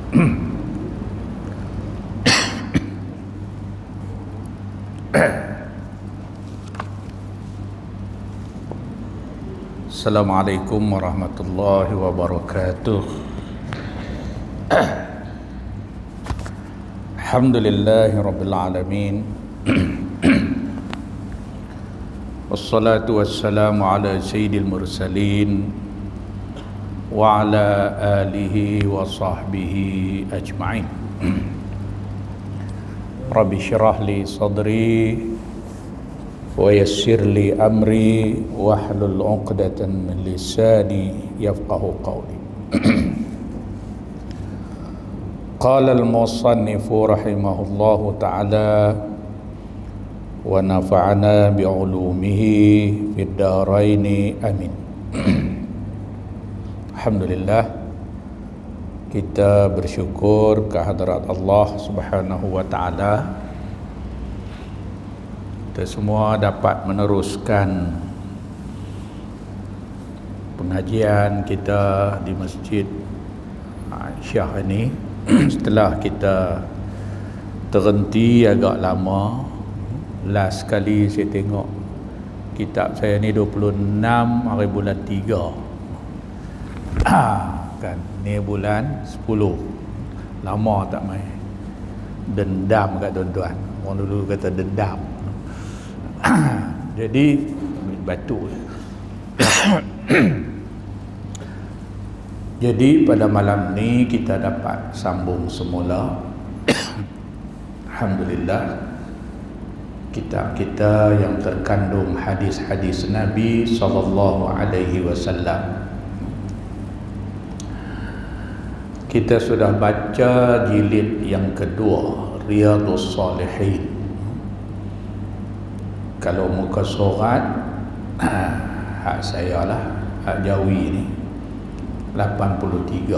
Assalamualaikum warahmatullahi wabarakatuh. Alhamdulillahi rabbil alamin. Wassalatu wassalamu ala sayyidil mursalin wa ala alihi wa sahbihi ajma'in. Rabbi syrah li sadri wa yassir li amri wahlul 'uqdatan min lisani yafqahu qawli. Qala al-musannifu rahimahullahu ta'ala wa nafa'ana bi'ulumihi fid dharaini amin. Alhamdulillah, kita bersyukur kehadrat Allah Subhanahu wa ta'ala. Kita semua dapat meneruskan pengajian kita di Masjid Aisyah ini setelah kita terhenti agak lama. Last kali saya tengok kitab saya ni 26 hari bulan 3 kan, ni bulan 10. Lama tak main. Dendam kat tuan-tuan. Orang dulu kata dendam. Jadi batuk. Jadi pada malam ni kita dapat sambung semula. Alhamdulillah, kitab kita yang terkandung hadis-hadis Nabi sallallahu alaihi wasallam. Kita sudah baca jilid yang kedua, Riyadhus Shalihin. Kalau muka surat hak saya lah, hak Jawi ni 83.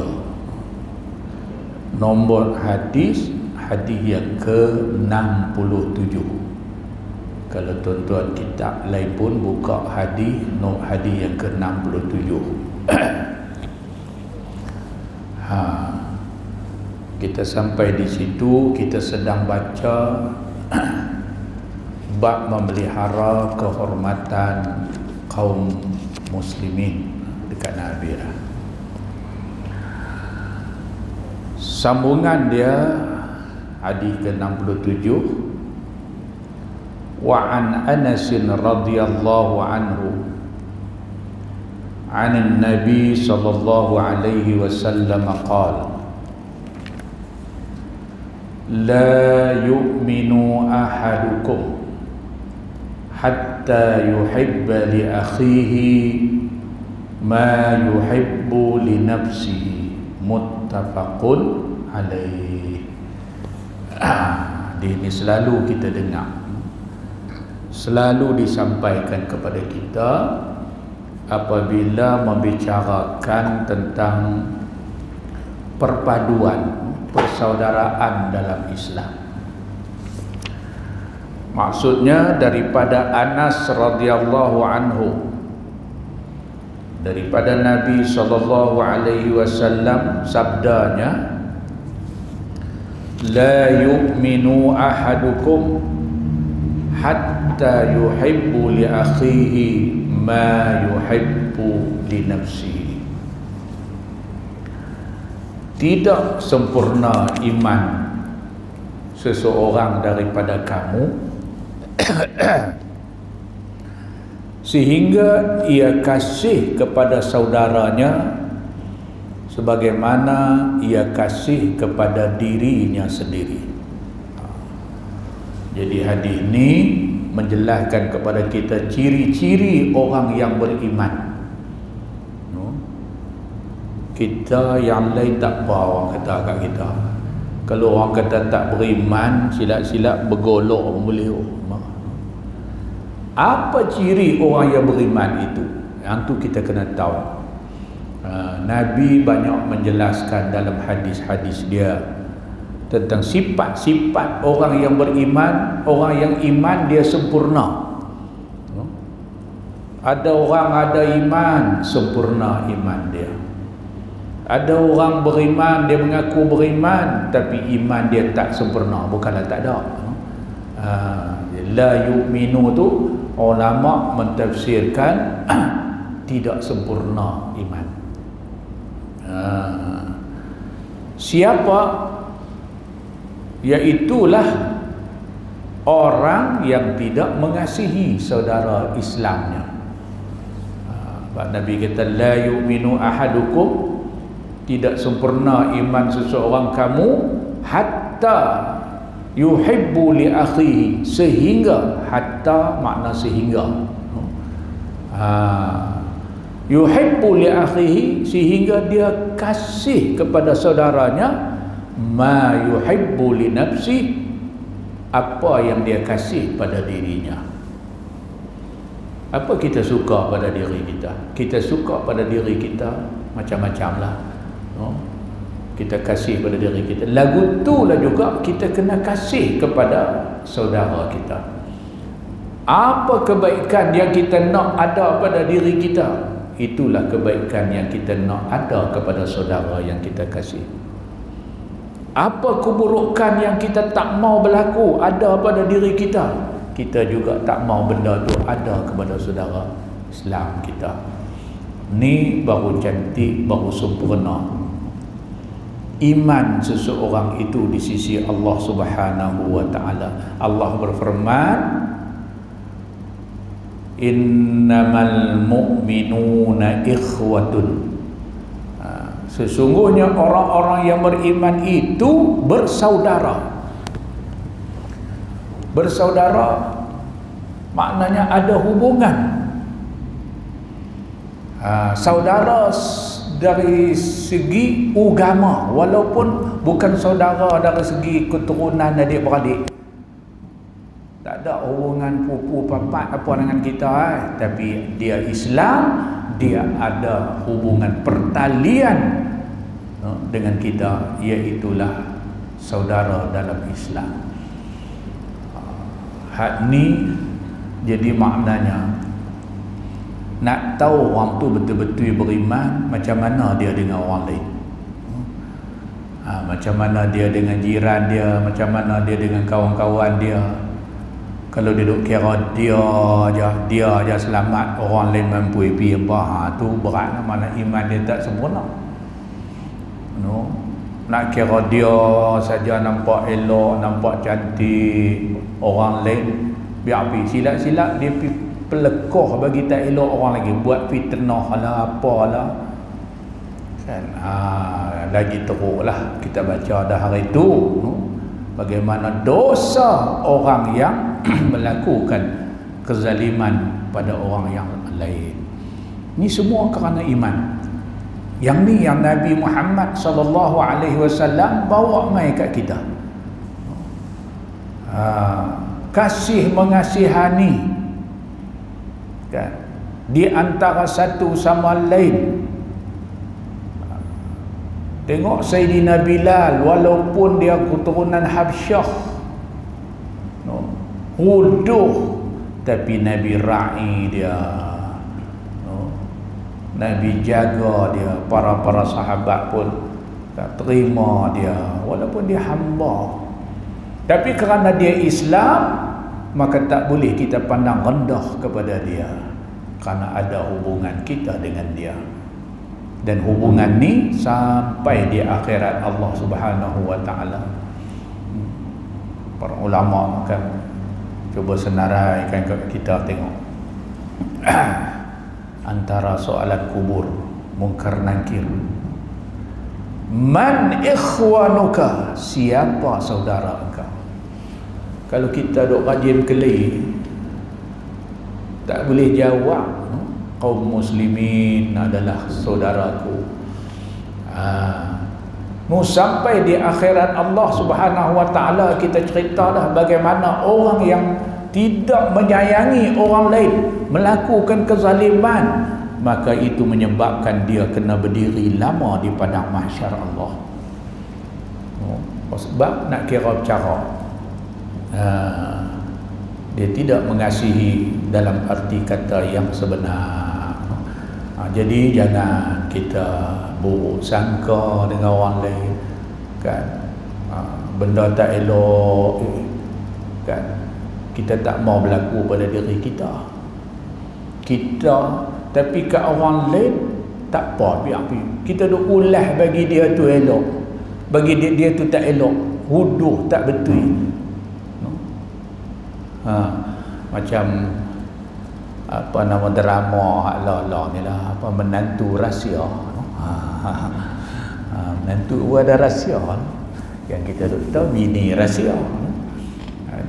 Nombor hadis yang ke-67. Kalau tuan-tuan kitab lain pun buka hadis yang ke-67. Kita sampai di situ, kita sedang baca bab memelihara kehormatan kaum muslimin dekat Nabi. Sambungan dia hadis ke-67. Wa an Anas radhiyallahu anhu an Nabi sallallahu alaihi wasallam qala la yu'minu ahadukum hatta yuhibba li akhihi ma yuhibbu li nafsihi, muttafaqun alaih. Ini selalu kita dengar, selalu disampaikan kepada kita apabila membicarakan tentang perpaduan, persaudaraan dalam Islam. Maksudnya daripada Anas radhiyallahu anhu, daripada Nabi sallallahu alaihi wasallam, sabdanya la yu'minu ahadukum hatta yuhibbu li akhihi ma yuhibbu li nafsihi. Tidak sempurna iman seseorang daripada kamu sehingga ia kasih kepada saudaranya sebagaimana ia kasih kepada dirinya sendiri. Jadi hadis ini menjelaskan kepada kita ciri-ciri orang yang beriman. Kita yang lain tak apa orang kata kat kita. Kalau orang kata tak beriman, silat-silat bergolok pun boleh. Apa ciri orang yang beriman itu? Yang tu kita kena tahu. Nabi banyak menjelaskan dalam hadis-hadis dia tentang sifat-sifat orang yang beriman. Orang yang iman dia sempurna. Ada orang ada iman, sempurna iman dia. Ada orang beriman, dia mengaku beriman, tapi iman dia tak sempurna. Bukanlah tak ada. La yu'minu tu ulama mentafsirkan tidak sempurna iman. Siapa? Iaitulah orang yang tidak mengasihi saudara Islamnya. Nabi kata la yu'minu ahadukum, tidak sempurna iman seseorang kamu, hatta yuhibbu li akhihi, sehingga, hatta makna sehingga, yuhibbu li akhihi, sehingga dia kasih kepada saudaranya, ma yuhibbu li nafsi, apa yang dia kasih pada dirinya. Apa kita suka pada diri kita? Kita suka pada diri kita macam-macam lah. Kita kasih pada diri kita. Lagu itulah juga kita kena kasih kepada saudara kita. Apa kebaikan yang kita nak ada pada diri kita, itulah kebaikan yang kita nak ada kepada saudara yang kita kasih. Apa keburukan yang kita tak mau berlaku ada pada diri kita, kita juga tak mau benda tu ada kepada saudara Islam kita. Ni baru cantik, baru sempurna iman seseorang itu di sisi Allah Subhanahu wa taala. Allah berfirman, innamal mu'minuna ikhwatun, sesungguhnya orang-orang yang beriman itu bersaudara. Bersaudara maknanya ada hubungan. Saudara dari segi agama, walaupun bukan saudara dari segi keturunan adik-beradik, tak ada hubungan pupu papat apa dengan kita, tapi dia Islam, dia ada hubungan pertalian dengan kita, iaitulah saudara dalam Islam. Hak ni jadi maknanya nak tahu orang tu betul-betul beriman, macam mana dia dengan orang lain, macam mana dia dengan jiran dia, macam mana dia dengan kawan-kawan dia. Kalau dia duk kira dia aja selamat, orang lain mampu pergi apa, tu berat, mana iman dia tak sempurna. Nak kira dia saja nampak elok, nampak cantik, orang lain biar pergi silap-silap dia pergi pelekoh bagi tak elok orang lagi, buat fitnah lah, apalah kan. Lagi teruk lah kita baca dah hari tu bagaimana dosa orang yang melakukan kezaliman pada orang yang lain. Ni semua kerana iman. Yang ni yang Nabi Muhammad SAW bawa mai kat kita. Kasih mengasihani kan, di antara satu sama lain. Tengok Sayyidina Bilal, walaupun dia keturunan Habsyah, huduh, tapi Nabi ra'i dia, Nabi jaga dia. Para sahabat pun tak terima dia, walaupun dia hamba. Tapi kerana dia Islam, maka tak boleh kita pandang rendah kepada dia, kerana ada hubungan kita dengan dia. Dan hubungan ni sampai di akhirat Allah Subhanahu wa taala. Para ulama kan cuba senaraikan kita tengok antara soalan kubur, mungkar nakir. Man ikhwanuka, siapa saudara engkau? Kalau kita duk rajin kelih, tak boleh jawab kaum muslimin adalah saudaraku. Sampai di akhirat Allah Subhanahu wa taala kita cerita dah bagaimana orang yang tidak menyayangi orang lain melakukan kezaliman, maka itu menyebabkan dia kena berdiri lama di padang mahsyar Allah. Sebab nak kira cara, dia tidak mengasihi dalam arti kata yang sebenar. Jadi jangan kita buruk sangka dengan orang lain kan. Benda tak elok kan, kita tak mau berlaku pada diri kita, tapi kat orang lain tak apa, biar kita duk ulah bagi dia tu elok, bagi dia tu tak elok, huduh tak betul. Macam apa nama drama Allah ni lah, apa menantu rahsia. Menantu ada rahsia yang kita duk tahu, bini rahsia.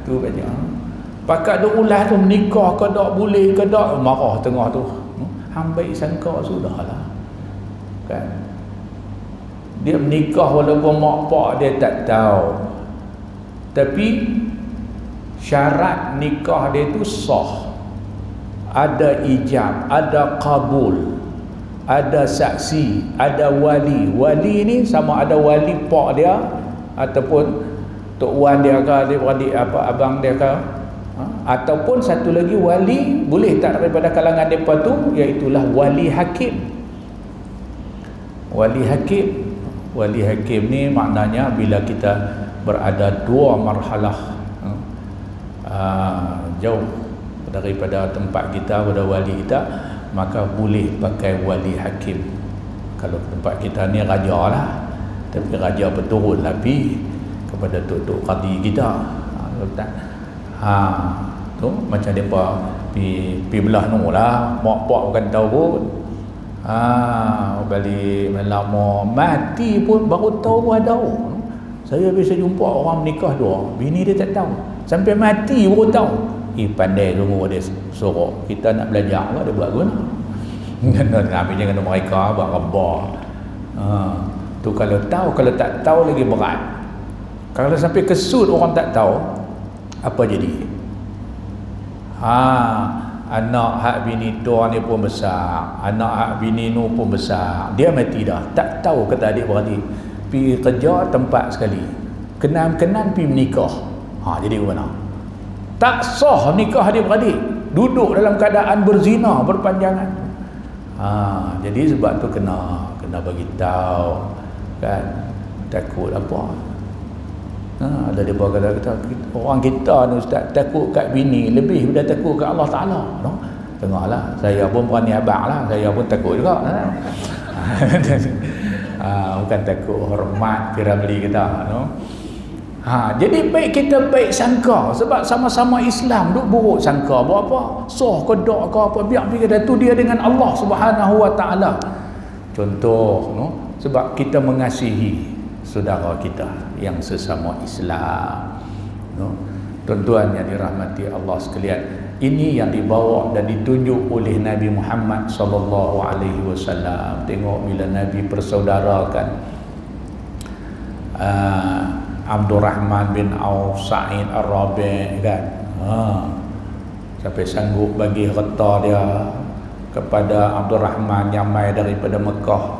Itu banyak. Pakak duk ulah tu menikah ke tak boleh ke tak, marah tengah tu. Hambai sangka sudahlah. Kan? Dia menikah walaupun mak pak dia tak tahu. Tapi syarat nikah dia tu sah. Ada ijab, ada kabul, ada saksi, ada wali. Wali ni sama ada wali pak dia ataupun tok wan dia ke, adik-adik apa abang dia ke, ataupun satu lagi wali boleh tak daripada kalangan depa tu, iaitulah wali hakim. Wali hakim ni maknanya bila kita berada dua marhalah jauh daripada tempat kita, pada wali kita, maka boleh pakai wali hakim. Kalau tempat kita ni raja lah, tapi raja berturun lebih kepada tok-tok qadi kita. Tu macam depa pi belah nu lah, mak pak bukan tahu pun. Balik lama mati pun baru tahu ada. Saya biasa jumpa orang menikah dua, bini dia tak tahu, sampai mati baru tahu. Pandai sungguh dia suruh kita nak belajar lah, dia buat guna. Kami jangan mereka buat khabar. Tu kalau tahu, kalau tak tahu lagi berat. Kalau sampai kesud orang tak tahu, apa jadi? Anak hak bini tua ni pun besar, anak hak bini nu pun besar, dia mati dah, tak tahu kata adik-beradik, pergi kerja tempat sekali, kenan-kenan pergi menikah. Jadi mana? Tak sah nikah adik-beradik, duduk dalam keadaan berzina berpanjangan. Jadi sebab tu kena bagi tahu kan, takut apa. Ada dia kata orang kita ni ustaz takut kat bini lebih daripada takut kat Allah Taala, no? Tengoklah, saya pun berani abang lah, saya pun takut juga. Bukan takut, hormat Piramli kita, no? Jadi baik kita baik sangka, sebab sama-sama Islam duk buruk sangka buat apa? Soh ke dak ke apa, biar kita tu dia dengan Allah Subhanahu Wa Taala. Contoh, no? Sebab kita mengasihi saudara kita yang sesama Islam, no? Tuan-tuan yang dirahmati Allah sekalian, ini yang dibawa dan ditunjuk oleh Nabi Muhammad sallallahu alaihi wasallam. Tengok bila Nabi persaudarakan Abdul Rahman bin Auf, Sa'id Ar-Rabi' kan, sampai sanggup bagi harta dia kepada Abdul Rahman yang mai daripada Mekah.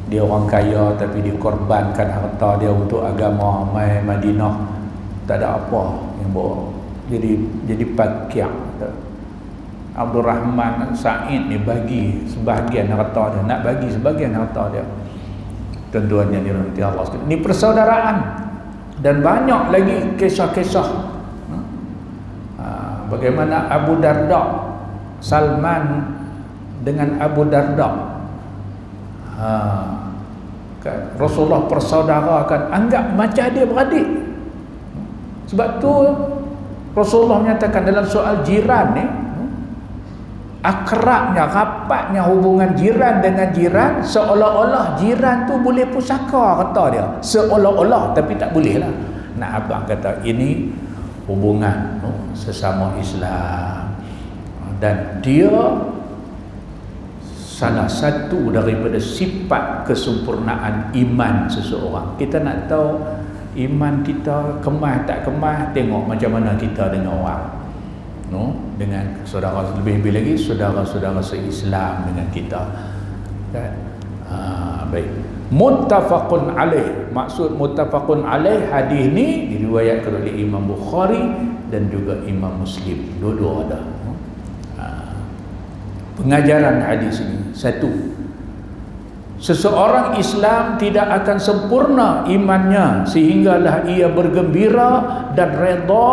Dia orang kaya tapi dikorbankan harta dia untuk agama, mai Madinah tak ada apa yang bawa, jadi pakaian. Abdul Rahman Sa'id ni bagi sebahagian harta dia, nak bagi sebahagian harta dia. Tuan-tuan yang dirahmati Allah sekalian, ini persaudaraan. Dan banyak lagi kisah-kisah bagaimana Abu Darda, Salman dengan Abu Darda, Rasulullah persaudarakan, anggap macam adik-beradik. Sebab tu Rasulullah menyatakan dalam soal jiran ni, akrabnya, rapatnya hubungan jiran dengan jiran, seolah-olah jiran tu boleh pusaka, kata dia. Seolah-olah, tapi tak boleh lah. Nak abang kata ini hubungan sesama Islam, dan dia salah satu daripada sifat kesempurnaan iman seseorang. Kita nak tahu iman kita kemas tak kemas, tengok macam mana kita dengan orang, no? Dengan saudara, lebih-lebih lagi saudara-saudara se-Islam dengan kita kan? Baik, muttafaqun alaih. Maksud muttafaqun alaih, hadis ni diriwayatkan oleh Imam Bukhari dan juga Imam Muslim, dua-dua ada. pengajaran hadis ini. Satu, seseorang Islam tidak akan sempurna imannya sehinggalah ia bergembira dan redha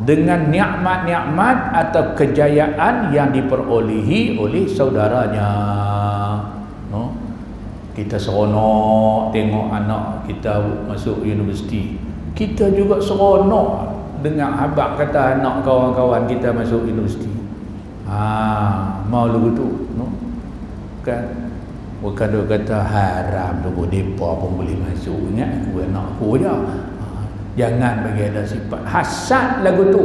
dengan nikmat-nikmat atau kejayaan yang diperolehi oleh saudaranya. No? Kita seronok tengok anak kita masuk universiti. Kita juga seronok dengan habaq kata anak kawan-kawan kita masuk universiti. Mau lu gitu, no? Kan? Bukan dia kata haram tu depa pun boleh masuk. Ingat aku anak aku je. Jangan bagi ada sifat hasad lagu tu.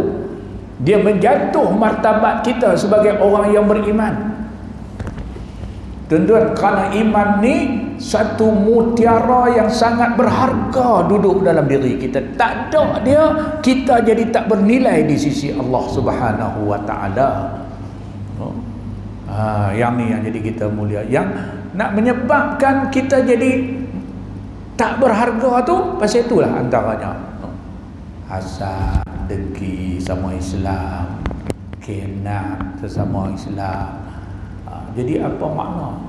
Dia menjatuh martabat kita sebagai orang yang beriman. Tuan-tuan, kerana iman ni satu mutiara yang sangat berharga duduk dalam diri kita. Tak ada dia, kita jadi tak bernilai di sisi Allah Subhanahu wa taala. Yang ni yang jadi kita mulia. Yang nak menyebabkan kita jadi tak berharga tu, pasal itulah antaranya hasad, dengki sama Islam, kenal sesama Islam. Jadi apa makna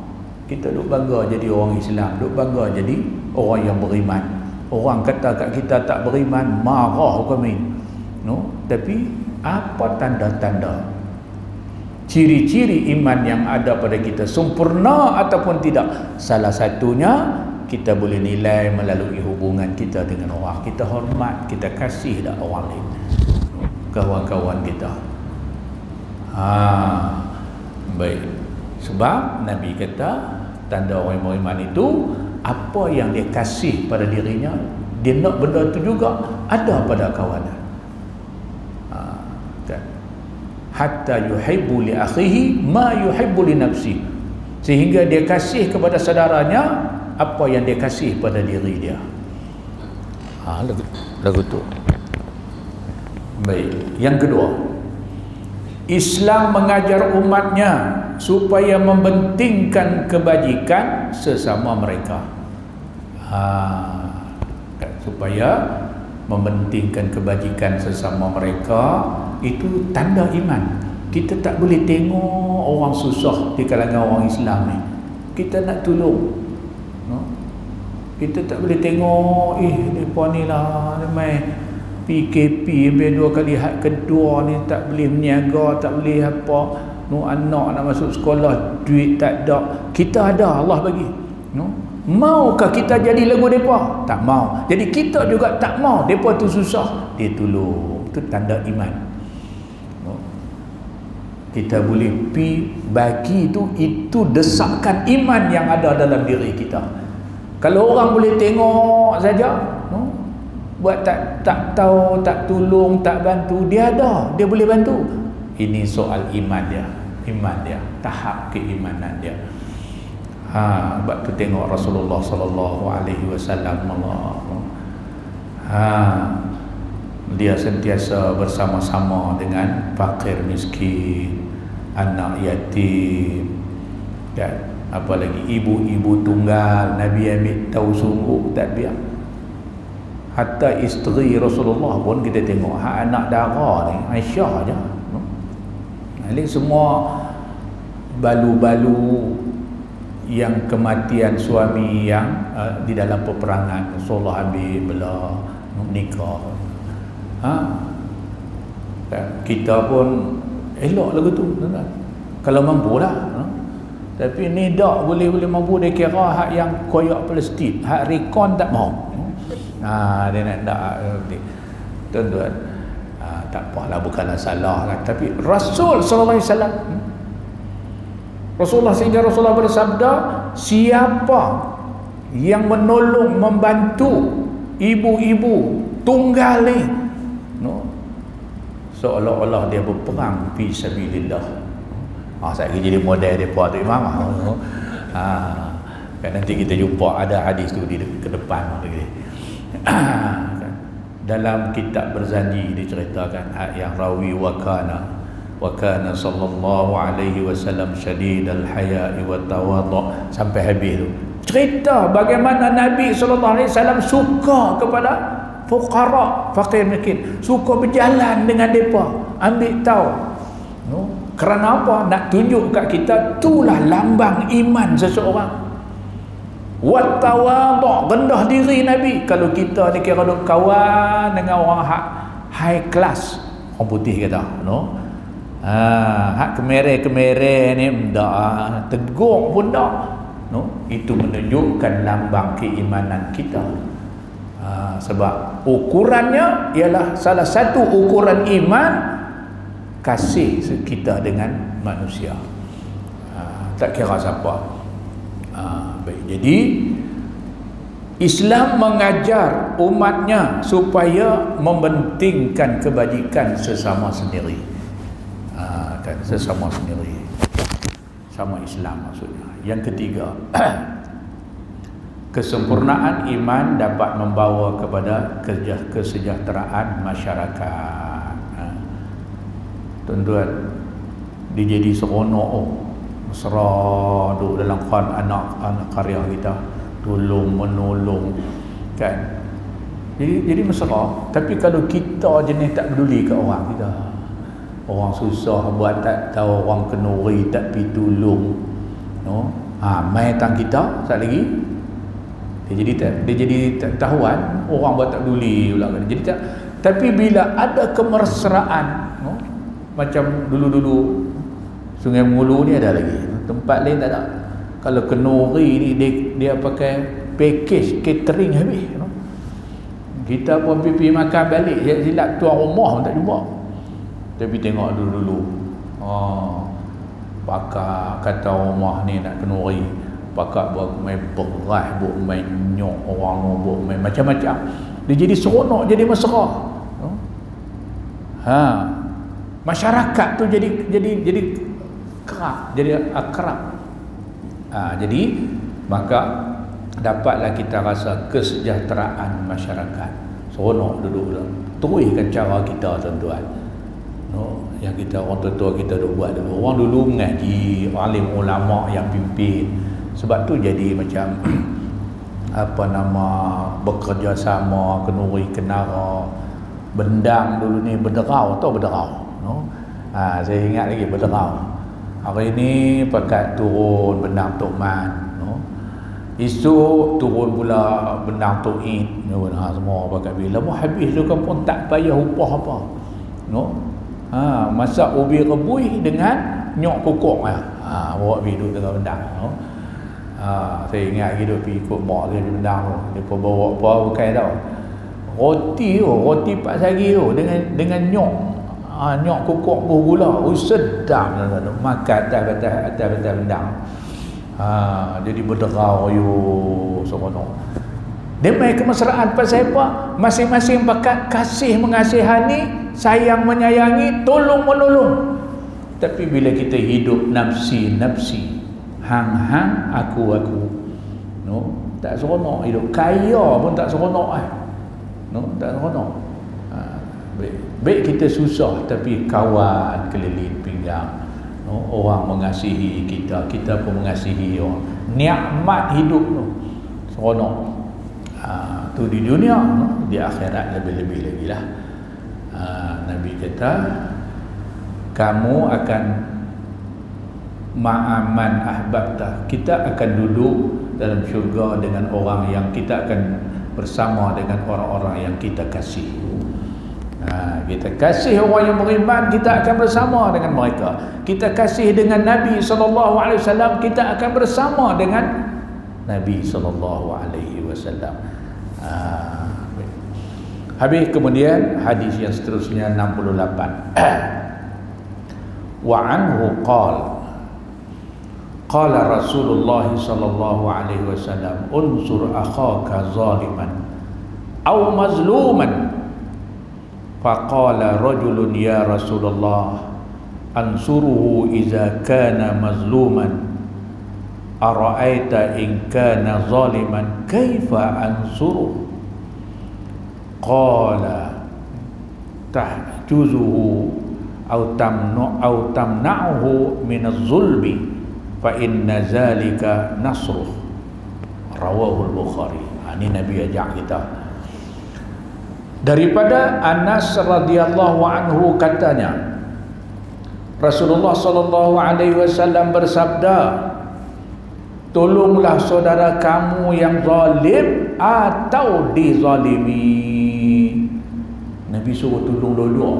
kita duk bangga jadi orang Islam, duk bangga jadi orang yang beriman? Orang kata kat kita tak beriman, marah kami, no? Tapi apa tanda-tanda, ciri-ciri iman yang ada pada kita sempurna ataupun tidak? Salah satunya kita boleh nilai melalui hubungan kita dengan orang. Kita hormat, kita kasih dah orang lain, kawan-kawan kita. Baik. Sebab Nabi kata tanda orang yang beriman itu apa yang dia kasih pada dirinya, dia nak benda itu juga ada pada kawannya. Kan? Hatta yuhibbu li akhihi ma yuhibbu li nafsi, sehingga dia kasih kepada saudaranya apa yang dia kasih pada diri dia. Lagu tu. Baik. Yang kedua, Islam mengajar umatnya supaya membentingkan kebajikan sesama mereka. Supaya membentingkan kebajikan sesama mereka itu tanda iman. Kita tak boleh tengok orang susah di kalangan orang Islam ni, kita nak tolong, no? Kita tak boleh tengok mereka ni lah mai PKP sampai 2 kali had kedua ni tak boleh berniaga, tak boleh apa, no, anak nak masuk sekolah duit tak ada, kita ada, Allah bagi, no? Maukah kita jadi lagu mereka? Tak mau. Jadi kita juga tak mau mereka tu susah, dia tolong. Itu tanda iman, no? Kita boleh pi bagi itu desakan iman yang ada dalam diri kita. Kalau orang boleh tengok saja, no? Buat tak tahu, tak tolong, tak bantu, dia ada, dia boleh bantu. Ini soal iman dia, tahap keimanan dia. Sebab tu tengok Rasulullah sallallahu alaihi wasallam, dia sentiasa bersama-sama dengan fakir miskin, anak yatim, dan apalagi ibu-ibu tunggal. Nabi ambil tahu sungguh tak biar. Hatta isteri Rasulullah pun kita tengok, anak dara ni Aisyah je, no? Ini semua balu-balu yang kematian suami yang di dalam peperangan, Rasulullah ambil bela nikah. Kita pun elok lagu tu, kalau mampu lah, no? Tapi ni tak boleh mampu. Dia kira hak yang koyak plastik, hak rekon tak mau. Dia nak tuan-tuan, tak apalah, bukanlah salah kan. Tapi Rasul sallallahu alaihi wasallam, sehingga Rasulullah bersabda, siapa yang menolong, membantu ibu-ibu tunggal ni, no, seolah-olah dia berperang fi sabilillah. Saya jadi model depa tu imam. Kan nanti kita jumpa ada hadis tu di ke depan lagi. Dalam kitab Berzanji diceritakan yang rawi wa kana sallallahu alaihi wasallam syadidal haya'i wa tawadhu sampai habis tu. Cerita bagaimana Nabi sallallahu alaihi wasallam suka kepada fuqara, fakir miskin, suka berjalan dengan depa, ambil tahu, no? Kerana apa? Nak tunjuk kat kita, itulah lambang iman seseorang. Wattawadhu', rendah diri Nabi. Kalau kita ni kira duk kawan dengan orang high class, orang putih kata, no? Hak kemere-kemere ni dah tegur pun dah, no? Itu menunjukkan lambang keimanan kita. Sebab ukurannya ialah salah satu ukuran iman, kasih kita dengan manusia, tak kira siapa. Baik, jadi Islam mengajar umatnya supaya mempentingkan kebajikan sesama sendiri, kan, sesama sendiri, sama Islam maksudnya. Yang ketiga, kesempurnaan iman dapat membawa kepada kesejahteraan masyarakat. Tuan-tuan, dia jadi seronok, mesra duduk dalam anak karya kita, tolong menolong, kan, jadi mesra. Tapi kalau kita jenis tak peduli ke orang kita, orang susah buat tak tahu, orang kenuri tak pi tolong, no? Mai tang kita sat lagi dia jadi tak tahuan, orang buat tak peduli pula kan. Jadi tak, tapi bila ada kemesraan, no? Macam dulu-dulu Sungai Mulu ni ada lagi, tempat lain tak ada. Kalau kenuri ni dia pakai package catering habis, no? Kita pun pergi makan balik, silap tuan rumah pun tak jumpa. Tapi tengok dulu-dulu, pakar kata rumah ni nak kenuri, pakar buat main beras, buat main nyok orang, buat main macam-macam. Dia jadi seronok, jadi mesra, no? Masyarakat tu jadi kerap, jadi akrab. Jadi maka dapatlah kita rasa kesejahteraan masyarakat. Seronok duduk dalam. Teruskan cara kita, tuan-tuan, no? Yang kita orang tua kita duk buat dulu. Orang dulu mengaji, alim ulama yang pimpin. Sebab tu jadi macam bekerja sama, kenuri kenara. Bendang dulu ni berderau, tahu berderau, no? Saya ingat lagi berderau. Hari ni pakat turun bendang Tok Man, no? Esok turun pula bendang Tok Id, no? Semua pakat bila mau habis tu kan pun tak payah upah apa, no? Masak ubi rebui dengan nyok kokok bawa pergi duduk dengan bendang, no? Saya ingat hidup pergi ikut mak dia di bendang tu. Dia pun bawa apa bukan tau. Roti pak sagi tu dengan nyok. Nyok kokok buah gula. Sedap makan atas bendang. Jadi berderau seronok. Demi kemesraan pasal apa? Masing-masing bakat kasih mengasihani, sayang menyayangi, tolong menolong. Tapi bila kita hidup nafsi, hang aku, no, tak seronok hidup. Kaya pun tak seronok, no, tak seronok. Baik kita susah tapi kawan keliling pinggang, no, orang mengasihi kita pun mengasihi orang. Nikmat hidup tu seronok. Tu di dunia, no? Di akhirat lebih-lebih lagi lah. Nabi kata kamu akan ma'aman ahbabta, kita akan duduk dalam syurga dengan orang yang kita akan bersama dengan orang-orang yang kita kasih. Kita kasih orang yang beriman, kita akan bersama dengan mereka. Kita kasih dengan Nabi SAW, kita akan bersama dengan Nabi SAW. Habis kemudian hadis yang seterusnya 68. Wa anhu qala Rasulullah sallallahu alaihi wasallam unsur akhaka zaliman aw mazluman. Faqala rajulun ya Rasulullah ansuruhu idza kana mazluman ara'aita in kana zaliman kaifa ansuruhu. Qala tahjuzuhu aw tamna'uhu min az-zulmi fa inna zalika nasruh. Rawahu al-Bukhari. Ini Nabi ajak kita. Daripada Anas radhiyallahu anhu katanya, Rasulullah sallallahu alaihi wasallam bersabda, tolonglah saudara kamu yang zalim atau dizalimi. Nabi suruh tolong dua-dua.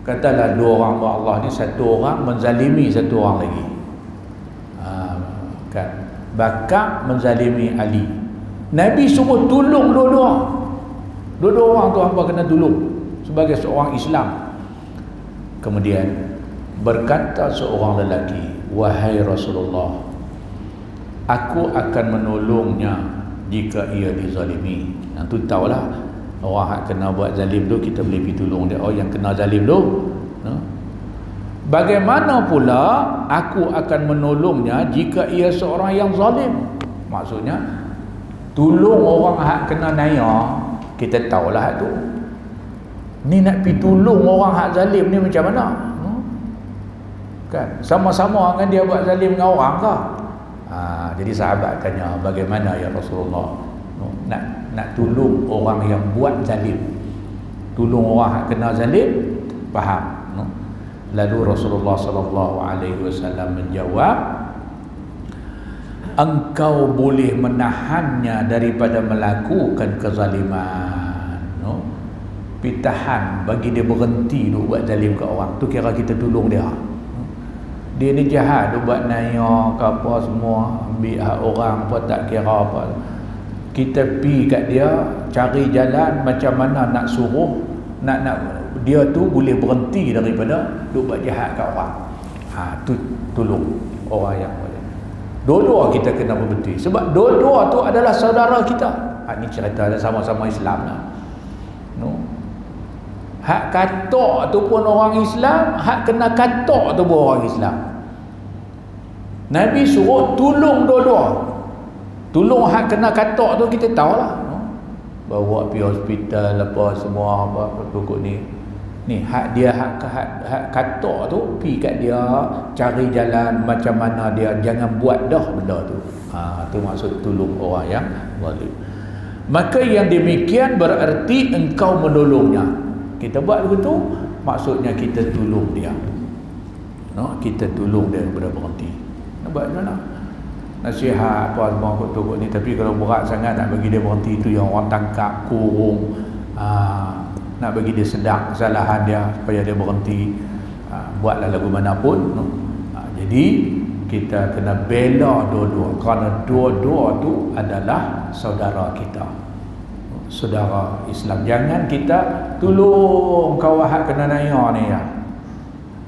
Katalah dua orang Allah ni, satu orang menzalimi satu orang lagi. Kan Bakar menzalimi Ali. Nabi suruh tolong dua-dua. Dua-dua orang tu hangpa kena tolong sebagai seorang Islam. Kemudian berkata seorang lelaki, wahai Rasulullah, aku akan menolongnya jika ia dizalimi. Yang tu tahulah, orang yang kena buat zalim tu kita boleh pergi tolong dia. Oh, yang kena zalim tu, bagaimana pula aku akan menolongnya jika ia seorang yang zalim. Maksudnya tolong orang hak kena naya, kita tahulah tu. Ni nak pergi tolong orang hak zalim ni macam mana? Kan sama-sama dengan dia buat zalim dengan orang ke? Jadi sahabat tanya, bagaimana ya Rasulullah? Nak tolong orang yang buat zalim, tolong orang yang kena zalim, faham? Lalu Rasulullah sallallahu alaihi wasallam menjawab, engkau boleh menahannya daripada melakukan kezaliman. Pitahan bagi dia berhenti duk buat zalim ke orang, tu kira kita tolong dia. Dia ni jahat, dia buat naya ke apa semua, ambil hak orang apa, tak kira apa. Kita pergi kat dia, cari jalan macam mana nak suruh, nak dia tu boleh berhenti daripada duk buat jahat kat orang. Tu tolong orang yang boleh. Dua-dua kita kena berhenti, sebab dua-dua tu adalah saudara kita. Ni cerita sama-sama Islam lah. Hak katok tu pun orang Islam, hak kena katok tu pun orang Islam. Nabi suruh tolong dua-dua. Tolong hak kena katok tu kita tahulah, bawa pergi hospital apa semua apa pokok ni. Ni hak dia, hak katok tu pergi kat dia, cari jalan macam mana dia jangan buat dah benda tu. Tu maksud tolong orang yang zalim. Maka yang demikian berarti engkau menolongnya. Kita buat begitu, maksudnya kita tolong dia. Kita tolong dia daripada berhenti. Nak buat macam mana? Nasihat apa semua kot ni, tapi kalau berat sangat nak bagi dia berhenti, itu yang orang tangkap, kurung, nak bagi dia sedar kesalahan dia supaya dia berhenti. Buatlah lagu manapun. Jadi kita kena bela dua-dua, kerana dua-dua tu adalah saudara kita, saudara Islam. Jangan kita tolong kawan hak kena naya ni ya,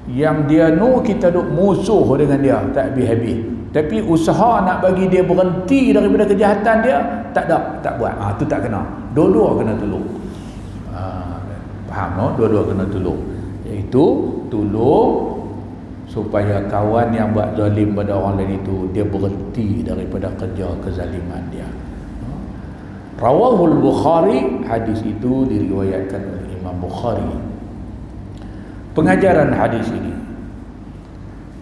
yang dia kita duk musuh dengan dia tak habis-habis, tapi usaha nak bagi dia berhenti daripada kejahatan dia tak buat. Tu tak kena. Dua-dua kena tolong. Faham no? Dua-dua kena tolong, iaitu tolong supaya kawan yang buat zalim pada orang lain itu dia berhenti daripada kerja kezaliman dia. Rawahul Bukhari, hadis itu diriwayatkan oleh Imam Bukhari. Pengajaran hadis ini,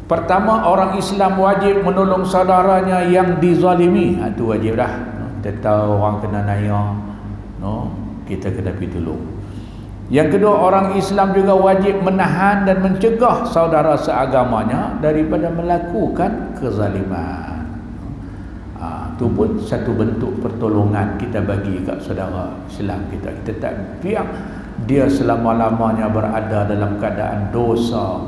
pertama, orang Islam wajib menolong saudaranya yang dizalimi. Itu wajib dah. Kita tahu orang kena naya, kita kena pergi tolong. Yang kedua, orang Islam juga wajib menahan dan mencegah saudara seagamanya daripada melakukan kezaliman. Itu pun satu bentuk pertolongan kita bagi kat saudara Islam kita. Kita tak biar dia selama-lamanya berada dalam keadaan dosa,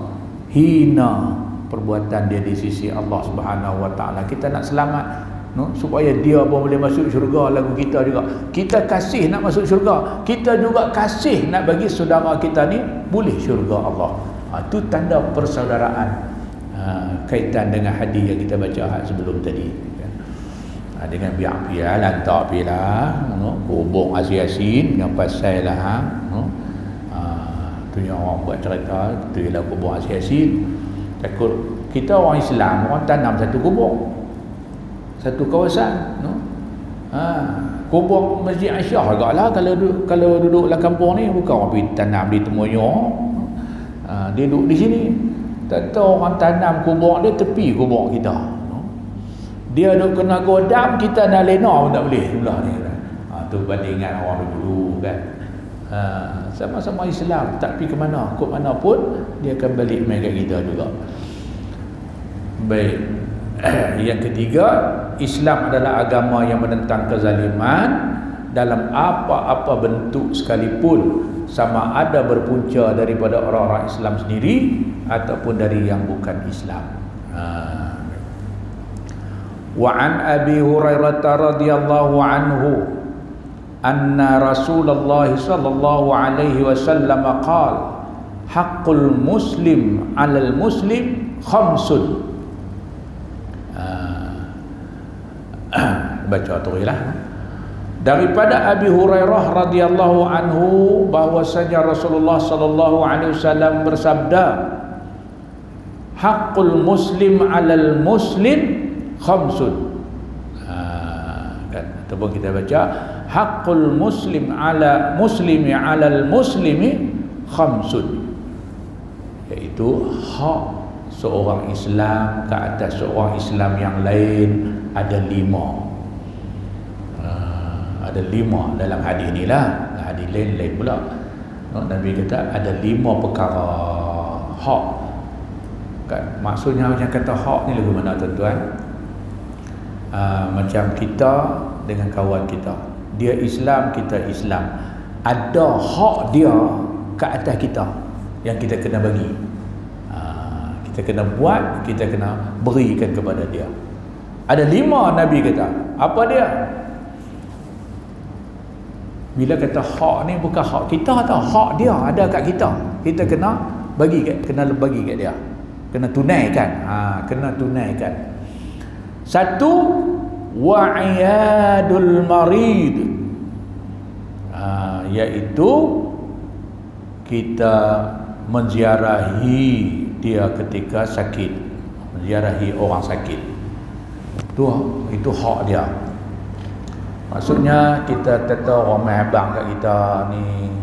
hina perbuatan dia di sisi Allah Subhanahu Wa Taala. Kita nak selamat, supaya dia pun boleh masuk syurga. Lagu kita juga, kita kasih nak masuk syurga, kita juga kasih nak bagi saudara kita ni boleh syurga Allah. Itu tanda persaudaraan, kaitan dengan hadis yang kita baca sebelum tadi. Dengan biar lantak pilah, kubur Yasin yang pasal lah, tu yang orang buat cerita, tu ialah kubur Yasin. Takut kita orang Islam, orang tanam satu kubur, satu kawasan, kubur Masjid Aisyah juga lah. Kalau duduk dalam kampung ni, bukan orang pergi tanam di Temoyo, dia duduk di sini. Tak tahu orang tanam kubur dia tepi kubur kita. Dia duk kena godam, kita nak lena pun tak boleh sebelah ni. Tu bandingan orang dulu kan. Sama-sama Islam, tapi ke mana, kok mana pun dia akan balik main kat kita juga. Baik. Yang ketiga, Islam adalah agama yang menentang kezaliman dalam apa-apa bentuk sekalipun, sama ada berpunca daripada orang-orang Islam sendiri ataupun dari yang bukan Islam. Wa an Abi Hurairah radhiyallahu anhu anna Rasulullah sallallahu alaihi wasallam qala haqqul muslim 'alal muslim khamsun. Baca tulilah daripada Abi Hurairah radhiyallahu anhu bahwasanya Rasulullah sallallahu alaihi wasallam bersabda, haqqul muslim 'alal muslim khamsun. Kan ataupun kita baca haqqul muslim 'ala muslimi 'alal muslimi khamsun, iaitu hak seorang Islam ke atas seorang Islam yang lain ada 5. Ada 5 dalam hadis ni lah. Hadis lain pula. Nabi kata ada 5 perkara hak. Kan maksudnya macam kata hak ni lagu mana tuan-tuan? Macam kita dengan kawan kita, dia Islam, kita Islam, ada hak dia ke atas kita yang kita kena bagi. Kita kena buat, kita kena berikan kepada dia. Ada 5 Nabi kata. Apa dia? Bila kata hak ni bukan hak kita tau, hak dia ada kat kita. Kita kena bagi kat dia. Kena tunaikan. Kena tunaikan. Satu, wa'iyadul marid. Iaitu kita menziarahi dia ketika sakit, menziarahi orang sakit. Itu hak dia. Maksudnya kita kata ramai abang kat kita ni,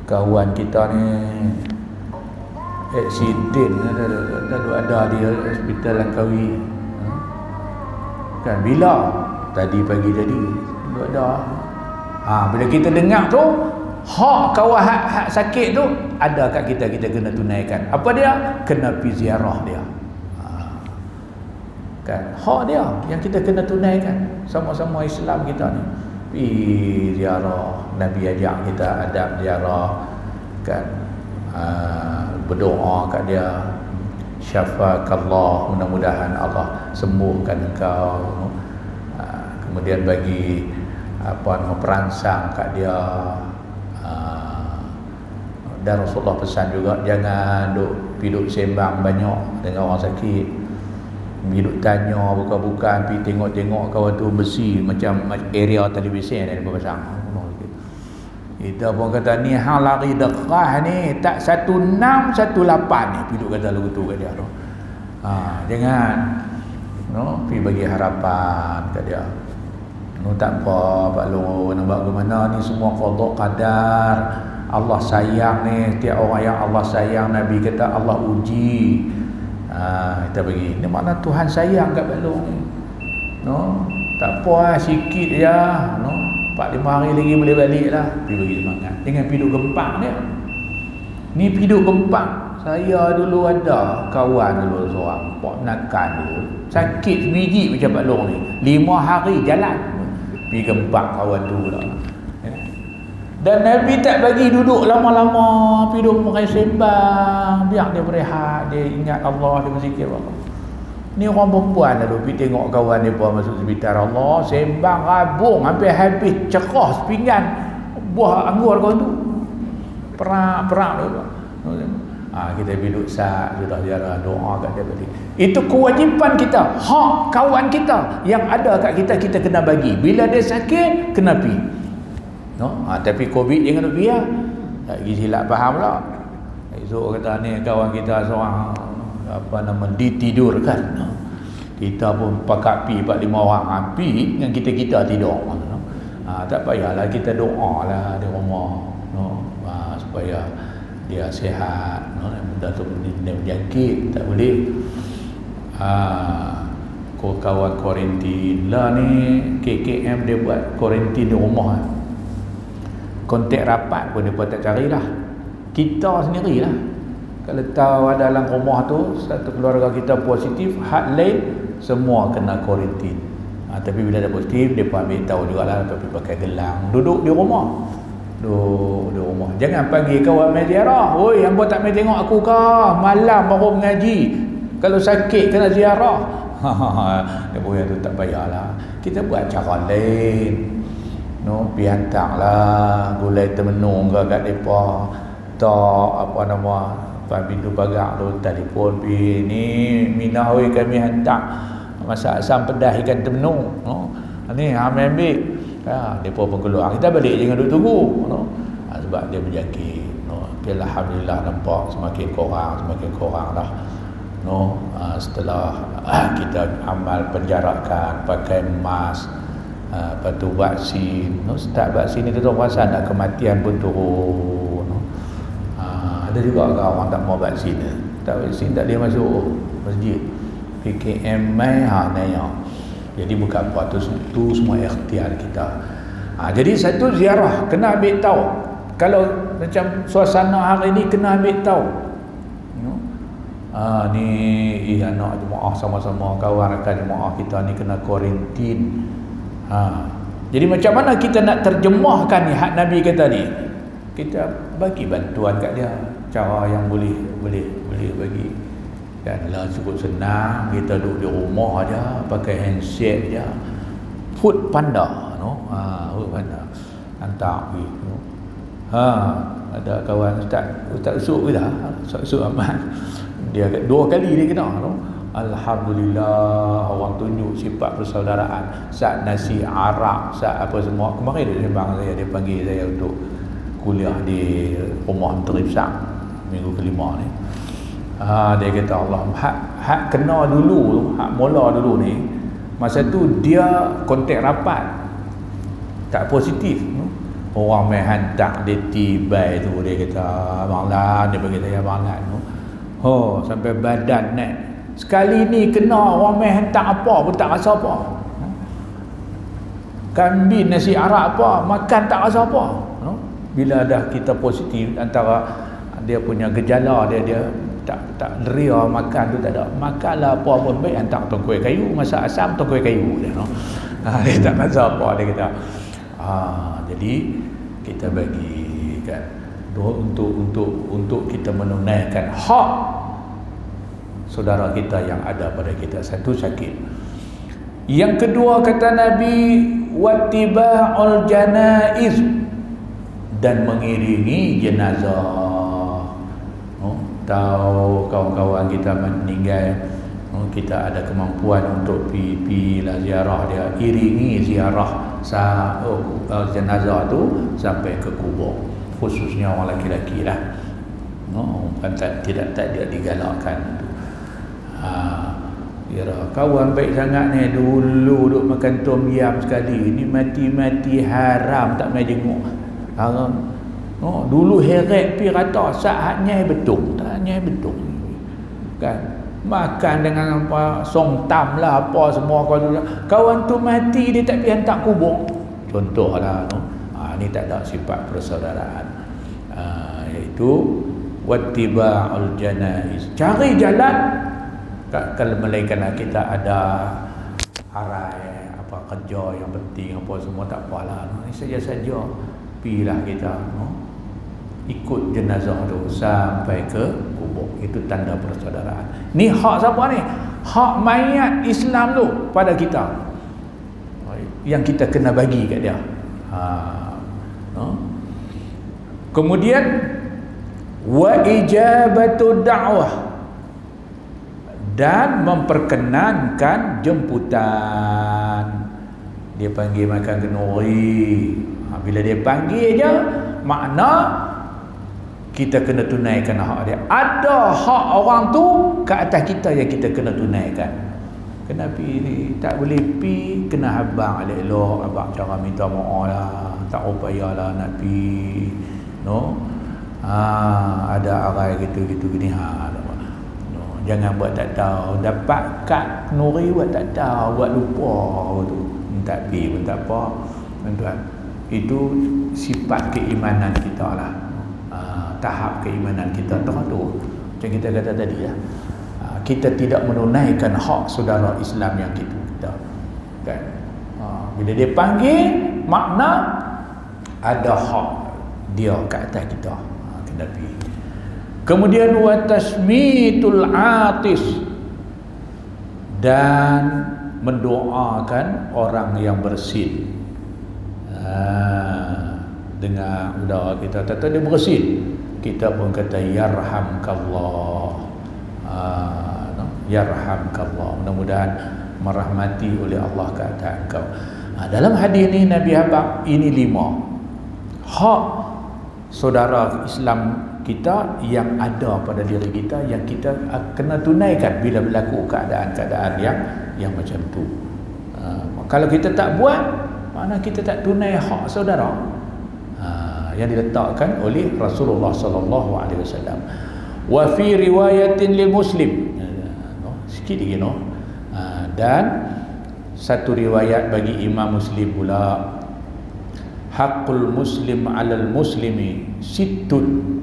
kawan kita ni aksiden ada di hospital Langkawi. Kan bila tadi pagi tadi ada. Bila kita dengar tu hak kawan hak sakit tu ada kat kita, kita kena tunaikan. Apa dia? Kena pergi ziarah dia. Kan hak dia yang kita kena tunaikan. Sama-sama Islam kita ni pergi ziarah, Nabi ajak kita adab ziarah, kan berdoa kat dia, syafakallah, mudah-mudahan Allah sembuhkan engkau. Kemudian bagi perangsang kat dia. Dan Rasulullah pesan juga jangan duduk sembang banyak dengan orang sakit. Duduk tanya bukan-bukan, pergi tengok-tengok kawan tu besi macam area televisi yang ada pasang. Kita pun kata ni hang lari dekah ni tak 1618 ni, duduk kata lagu tu kat dia tu. Jangan pergi bagi harapan kat dia. Tak apa Pak Long, nak buat ke mana ni semua qada qadar. Allah sayang ni, tiap orang yang Allah sayang, Nabi kata Allah uji. Kita bagi ni makna Tuhan sayang kat Pak Long ni. Tak apa sikit je. 4-5 hari lagi boleh balik lah. Pergi bagi semangat. Jangan piduk gempak dia. Ni piduk gempak. Saya dulu ada kawan dulu seorang Pak Nakan dulu, sakit sebiji macam Pak Long ni, 5 hari jalan pergi gempak kawan tu lah. Dan Nabi tak bagi duduk lama-lama, piduk pakai sembang, biar dia berehat, dia ingat Allah, dia berzikir Allah. Ni orang perempuan lalu pergi tengok kawan dia pun masuk hospital, Allah sembang rabung hampir habis, cerah sepinggan buah anggur kawan tu, perak dulu. Kita duduk saat sudah ziarah, doa kat dia balik. Itu kewajipan kita, hak kawan kita yang ada kat kita, kita kena bagi. Bila dia sakit kena pergi. Tapi COVID jangan pergi lah. Tak pergi silap faham lah. Esok kata ni kawan kita seorang ditidurkan. Kita pun pakat pi 4-5 orang pi dengan kita tidur. Tak payahlah, kita doa lah di rumah supaya dia sihat. Benda tu dia berjangkit, tak boleh. Kawan kuarantin lah ni, KKM dia buat kuarantin di rumah. kontak rapat pun mereka tak carilah. Kita sendirilah. Kalau tahu ada dalam rumah tu satu keluarga kita positif, hak lain semua kena kuarantin. Tapi bila ada positif, mereka ambil tahu jugalah, tapi pakai gelang, duduk di rumah. Duduk di rumah. Jangan panggil kawan mai ziarah. Oi, hangpa tak mai tengok aku kah? Malam baru mengaji. Kalau sakit kena ziarah. Dia punya tu tak payahlah. Kita buat cara lain. Pergi hantarlah gulai temenung ke kat mereka. Tak apa nama, pintu pagar tu telefon pergi ni Minah oi kami hantar masak asam pedas ikan temenung. Ni ambil. Mereka pun keluar. Kita balik jangan duduk tunggu. Sebab dia berjangkit. Alhamdulillah nampak semakin kurang dah. Setelah kita amal penjarakan, pakai mask, lepas tu vaksin. Start vaksin ni tu rasa nak kematian pun turun. Ada juga orang tak mau vaksin. Tak vaksin tak boleh masuk masjid. PKM mai nanya. Jadi bukan apa tu semua ikhtiar kita. Jadi satu ziarah kena ambil tahu. Kalau macam suasana hari ni kena ambil tahu. Ni anak jemaah sama-sama, kawan rakan jemaah kita ni kena kuarantin. Jadi macam mana kita nak terjemahkan ni hak Nabi kata ni? Kita bagi bantuan kat dia, cara yang boleh bagi. Dan lah cukup senang, kita duduk di rumah aja, pakai handset aja. Food Panda, Food Panda. Hantar pergi. Ada kawan Ustaz Usuk ke dah? Ustaz Usuk Ahmad. Dia 2 kali dia kena. Alhamdulillah, orang tunjuk sifat persaudaraan. Saat nasi arak, saat apa semua. Kemarin dia sembang saya, dia panggil saya untuk kuliah di rumah Menteri Besar minggu kelima ni. Dia kata Allah hak kena dulu, hak mula dulu ni, masa tu dia kontak rapat tak positif. Orang main hantar dia tibai tu, dia kata Abang Lan, dia bagi saya Abang Lan. Sampai badan naik. Sekali ni kena orang main hantar apa pun tak rasa apa. Kambing nasi arak apa, makan tak rasa apa. Bila dah kita positif, antara dia punya gejala dia tak ria makan tu tak ada. Makanlah apa pun baik, hantar tongkuih kayu, masak asam tongkuih kayu dia. Dia tak rasa apa, dia kata. Jadi kita bagi kan untuk kita menunaikan hak saudara kita yang ada pada kita. Satu sakit. Yang kedua kata Nabi, wattiba'ul janaiz, dan mengiringi jenazah. Tahu kawan-kawan kita meninggal, kita ada kemampuan untuk pergi lah ziarah dia, iringi ziarah jenazah tu sampai ke kubur, khususnya orang lelaki lah. Tidak digalakkan. Kawan baik sangat ni, dulu duk makan tom yam sekali, ni mati-mati haram tak mai jenguk. Dulu heret pi rata saatnya betul, taknya betul kan, makan dengan apa song tam lah apa semua. Kawan tu mati dia tak pergi hantar kubur, contohlah. Ni tak ada sifat persaudaraan. Iaitu wattiba'ul janaiz, cari jalan. Kalau melainkan kita ada arai apa kerja yang penting apa semua, tak apalah, ni saja-saja pilah kita ikut jenazah tu sampai ke kubur. Itu tanda persaudaraan. Ni hak siapa ni? Hak mayat Islam tu pada kita, yang kita kena bagi kat dia. Kemudian wa ijabatu da'wah, dan memperkenankan jemputan. Dia panggil makan kenuri. Bila dia panggil je, makna kita kena tunaikan hak dia. Ada hak orang tu ke atas kita yang kita kena tunaikan. Kena pergi, tak boleh pergi, kena abang elok-elok, abang cara minta maaf lah, tak upaya lah nak pergi. Ada arai gitu-gitu gini. Jangan buat tak tahu. Dapat kad nuri buat tak tahu, buat lupa tu. Tak pergi pun tak apa. Tuan-tuan, Itu sifat keimanan kita lah. Tahap keimanan kita tu macam kita kata tadi ya. Kita tidak menunaikan hak saudara Islam yang kita kan. Bila dia panggil, makna ada hak dia ke atas kita. Kena pergi. Kemudian wa tasmitul atis, dan mendoakan orang yang bersin. Dengar udara kita kata dia bersin, kita pun kata yarhamkallah. Yarhamkallah, mudah-mudahan merahmati oleh Allah ke atas engkau. Dalam hadis ini Nabi habaq ini 5 hak saudara Islam kita yang ada pada diri kita, yang kita kena tunaikan bila berlaku keadaan-keadaan yang macam tu. Kalau kita tak buat, mana kita tak tunai hak saudara yang diletakkan oleh Rasulullah sallallahu alaihi wasallam. Wa fi riwayatin lil Muslim, sikit lagi dan satu riwayat bagi Imam Muslim pula, haqqul muslim 'alal muslimi sittun,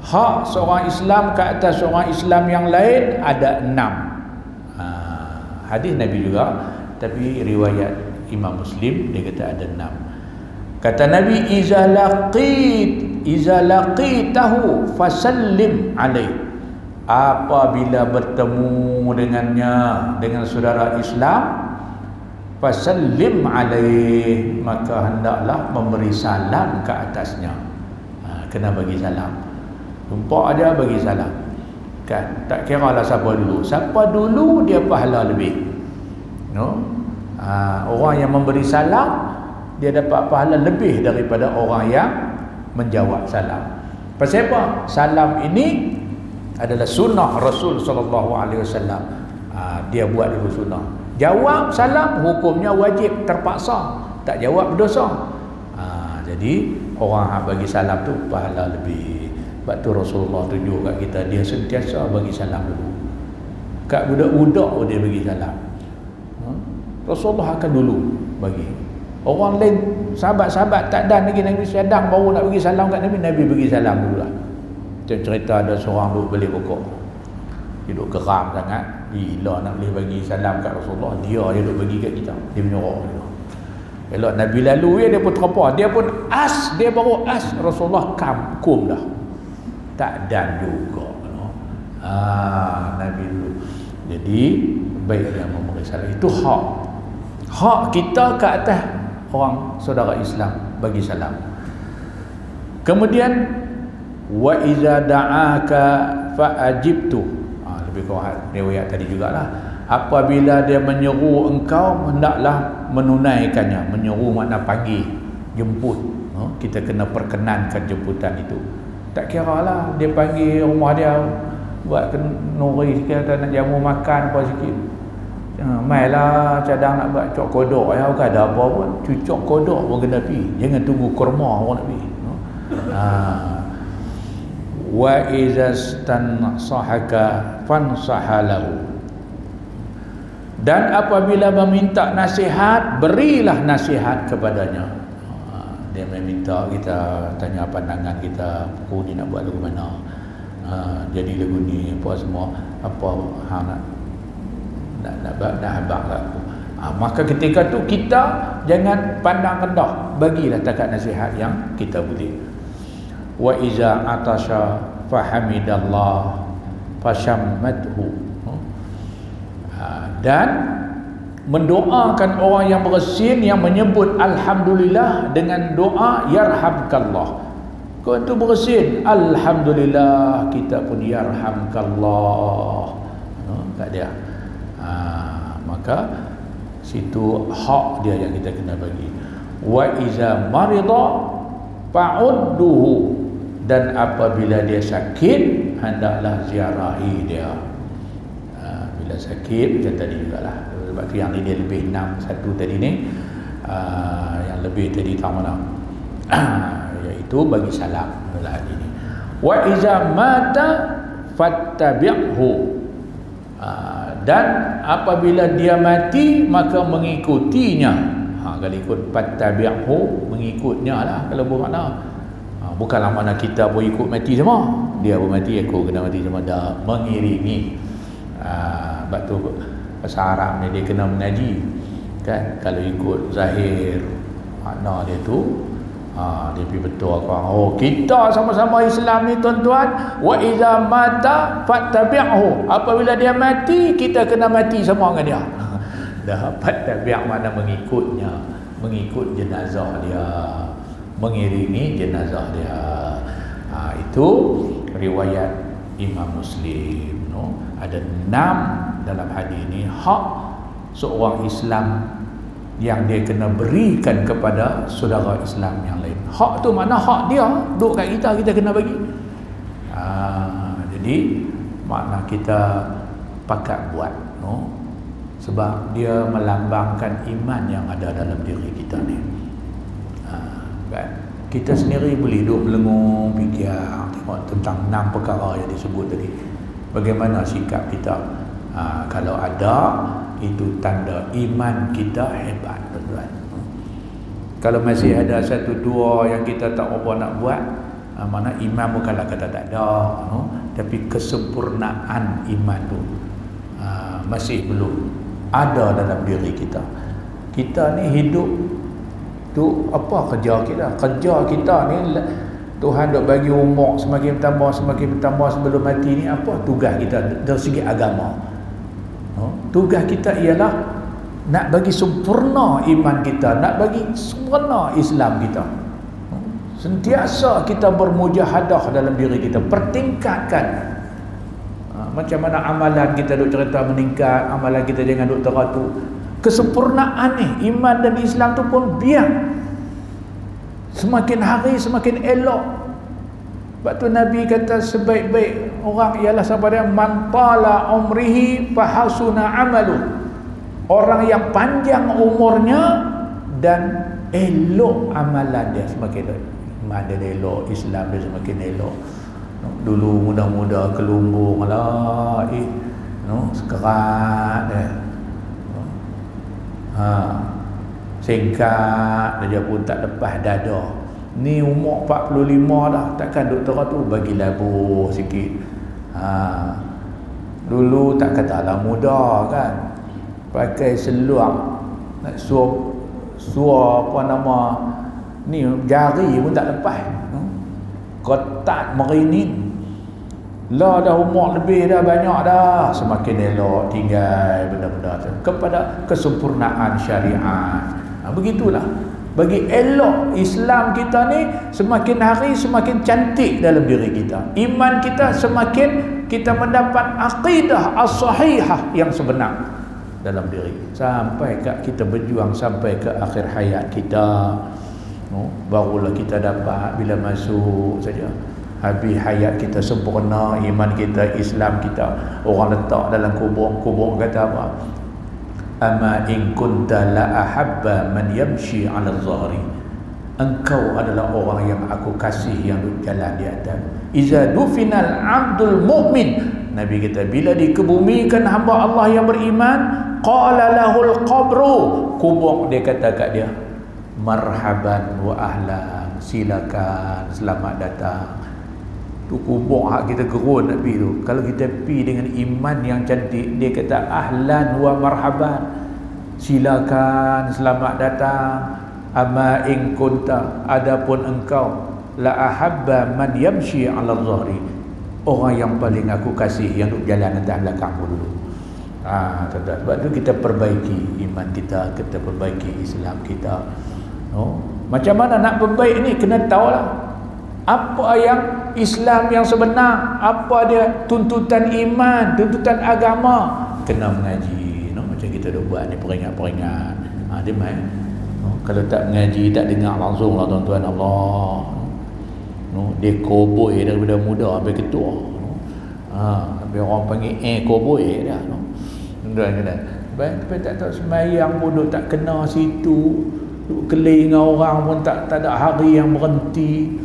hak seorang Islam ke atas seorang Islam yang lain ada 6. Hadis Nabi juga, tapi riwayat Imam Muslim dia kata ada 6. Kata Nabi, iza laqitahu fasallim alaih, apabila bertemu dengannya, dengan saudara Islam, fasallim alaih, maka hendaklah memberi salam ke atasnya. Kena bagi salam. Jumpa aja bagi salam. Kan, tak kira lah siapa dulu dia pahala lebih. Orang yang memberi salam dia dapat pahala lebih daripada orang yang menjawab salam. Pasal apa? Salam ini adalah sunnah Rasul sallallahu alaihi wasallam. Dia buat dulu sunnah. Jawab salam hukumnya wajib, terpaksa. Tak jawab berdosa. Jadi orang yang bagi salam tu pahala lebih. Sebab tu Rasulullah tunjuk kat kita, dia sentiasa bagi salam dulu. Kat budak-budak dia bagi salam. Rasulullah akan dulu bagi. Orang lain, sahabat-sahabat tak dan lagi, Nabi sedang baru nak bagi salam kat Nabi, Nabi bagi salam dululah. Macam cerita ada seorang duduk beli pokok, dia duduk geram sangat, gila nak boleh bagi salam kat Rasulullah, dia duduk bagi kat kita, dia menyorok gitu. Elok Nabi lalu dia pun terapa, dia pun dia baru Rasulullah kum dah, tak dan juga. Nabi dulu. Jadi baik yang memberi salam itu hak kita ke atas orang saudara Islam, bagi salam. Kemudian wa iza da'aka fa'ajibtu, lebih kurang riwayat tadi jugalah, apabila dia menyeru engkau hendaklah menunaikannya. Menyeru makna panggil, jemput. Kita kena perkenankan jemputan itu. Tak kira lah dia panggil rumah dia, buat nuri sikit atau nak jamu makan apa sikit, mailah cadang nak buat cok kodok ya, bukan ada apa pun, cucuk kodok pun kena pergi, jangan tunggu kurma orang nak pergi. Wa izastansahaka fansahalahu, dan apabila meminta nasihat, berilah nasihat kepadanya. Dia meminta kita tanya pandangan kita, aku ni nak buat lagu mana, jadi lagu ni apa semua, apa hang nak habaq kat aku. Maka ketika tu kita jangan pandang rendah, bagilah takat nasihat yang kita boleh. Wa iza atasha fahamidallah fashammathu, dan mendoakan orang yang bersin, yang menyebut alhamdulillah dengan doa yarhamkallah. Kau tu bersin, alhamdulillah, kita pun yarhamkallah kat dia. Maka situ hak dia yang kita kena bagi. Wa iza marida fa'udduhu, dan apabila dia sakit hendaklah ziarahi dia. Bila sakit macam tadi jugalah, sebab tu yang ni dia lebih 6, satu tadi ni yang lebih tadi tak mana iaitu bagi salam dalam ini. Wa iza mata fattabi'hu, dan apabila dia mati maka mengikutinya. Kalau ikut fattabi'hu, mengikutnya lah kalau bermakna. Bukanlah mana kita pun ikut mati semua, dia pun mati, aku kena mati semua. Dah mengiringi. Sebab tu bahasa Arab ni dia kena mengaji kan. Kalau ikut zahir makna dia tu, dia pergi betul aku. Kita sama-sama Islam ni tuan-tuan. Wa iza mata fattabi'hu, apabila dia mati kita kena mati sama dengan dia. Dah fattabi' makna mengikutnya, mengikut jenazah dia, mengiringi jenazah dia. Itu riwayat Imam Muslim, no? Ada 6 dalam hadis ini hak seorang Islam yang dia kena berikan kepada saudara Islam yang lain. Hak tu mana hak dia duduk kat kita, kita kena bagi. Jadi makna kita pakat buat, no? Sebab dia melambangkan iman yang ada dalam diri kita ni. Kan? Kita sendiri boleh duduk melengung fikir tengok tentang 6 perkara yang disebut tadi. Bagaimana sikap kita? Kalau ada, itu tanda iman kita hebat, tuan-tuan. Kalau masih ada 1-2 yang kita tak apa nak buat, mana iman bukanlah kata tak ada, no? Tapi kesempurnaan iman tu masih belum ada dalam diri kita. Kita ni hidup tu apa kerja kita? Kerja kita ni Tuhan dok bagi umur semakin bertambah sebelum mati ni. Apa tugas kita dari segi agama? Tugas kita ialah nak bagi sempurna iman kita, nak bagi sempurna Islam kita. Sentiasa kita bermujahadah dalam diri kita, pertingkatkan. Macam mana amalan kita duk cerita meningkat, amalan kita jangan duk teratur. Kesempurnaan ni, iman dan Islam tu pun biar semakin hari semakin elok. Sebab tu Nabi kata sebaik-baik orang ialah siapa dia? Man tala umrihi fahasuna amalu. Orang yang panjang umurnya dan elok amalan dia semakin elok. Iman dia elok, Islam dia semakin elok. Dulu muda-muda kelumbung lah, sekerat dia. Singkat dia pun tak lepas dada. Ni umur 45 dah, takkan doktor tu bagi labuh sikit. Dulu tak katalah muda kan, pakai seluar nak suar apa nama ni, jari pun tak lepas, ketat merinin. Lah dah umur lebih dah, banyak dah, semakin elok tinggal benda-benda tu kepada kesempurnaan syariat. Begitulah, bagi elok Islam kita ni semakin hari semakin cantik dalam diri kita. Iman kita semakin kita mendapat aqidah as-sahihah yang sebenar dalam diri, sampai kita berjuang sampai ke akhir hayat kita. Barulah kita dapat bila masuk saja habis hayat kita sempurna, iman kita, Islam kita, orang letak dalam kubur kata apa? Ama in kunta la ahabba man yamshi 'ala zahri. Engkau adalah orang yang aku kasih yang duduk jalan di atas. Iza dufinal 'abdul mu'min. Nabi kata bila dikebumikan hamba Allah yang beriman, qala lahul qabru, kubur dia kata kat dia, marhaban wa ahlan, silakan, selamat datang. Tu kubur hak kita gerun nak pergi tu. Kalau kita pergi dengan iman yang cantik, dia kata ahlan wa marhaban, silakan, selamat datang. Ama in kunta, adapun engkau, la ahabba man yamshi 'ala dhahri, orang yang paling aku kasih yang duk jalan atas belakangku dulu. Sebab tu kita perbaiki iman kita, kita perbaiki Islam kita. Macam mana nak perbaik ni? Kena tahulah apa yang Islam yang sebenar, apa dia tuntutan iman, tuntutan agama. Kena mengaji, macam kita dah buat ni, peringat-peringat. Dia main. Kalau tak mengaji, tak dengar langsung lah tuan-tuan Allah. Dia koboi daripada muda sampai ketua. Sampai orang panggil koboi dah. Tuan-tuan, tapi tak tahu semayang pun duk tak kena situ, duk keling dengan orang pun tak ada hari yang berhenti.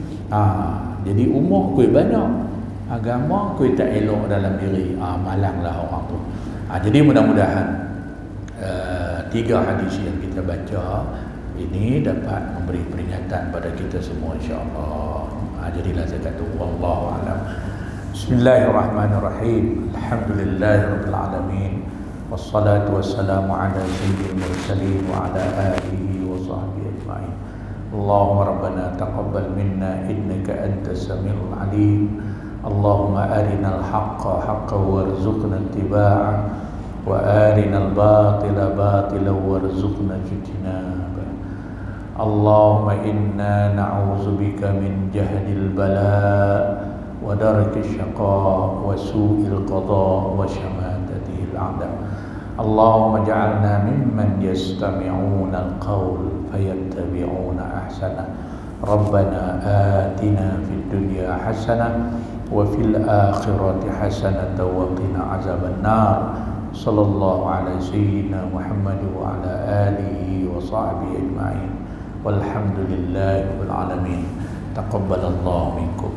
Jadi umur kuih banyak, agama kuih tak elok dalam diri. Malanglah orang tu. Jadi mudah-mudahan 3 hadis yang kita baca ini dapat memberi peringatan pada kita semua insya-Allah. Jadilah saya kata wallahu a'lam. Bismillahirrahmanirrahim. Alhamdulillahirabbil alamin. Wassalatu wassalamu ala sayyidil mursalin wa ala alihi wa sahbihi ajma'in. Allahumma rabbana taqabbal minna innaka antas samiul alim. Allahumma arinal haqqa haqqan warzuqna ittiba'ah wa arinal batila batilan warzuqna ijtinabah. Allahumma inna na'udzubika min jahdil bala wa darkis syaqa wa su'il qada wa syamatati al-a'da. Allahumma ja'alna mimman yastami'una al-qawl fayattabi'una ahsana. Rabbana atina fid dunya hasanah wa fil akhirati hasanah wa qina azaban nar. Sallallahu ala sayyidina Muhammad wa ala alihi wa sahbihi ajma'in. Walhamdulillahi rabbil alamin. Taqabbalallahu minkum.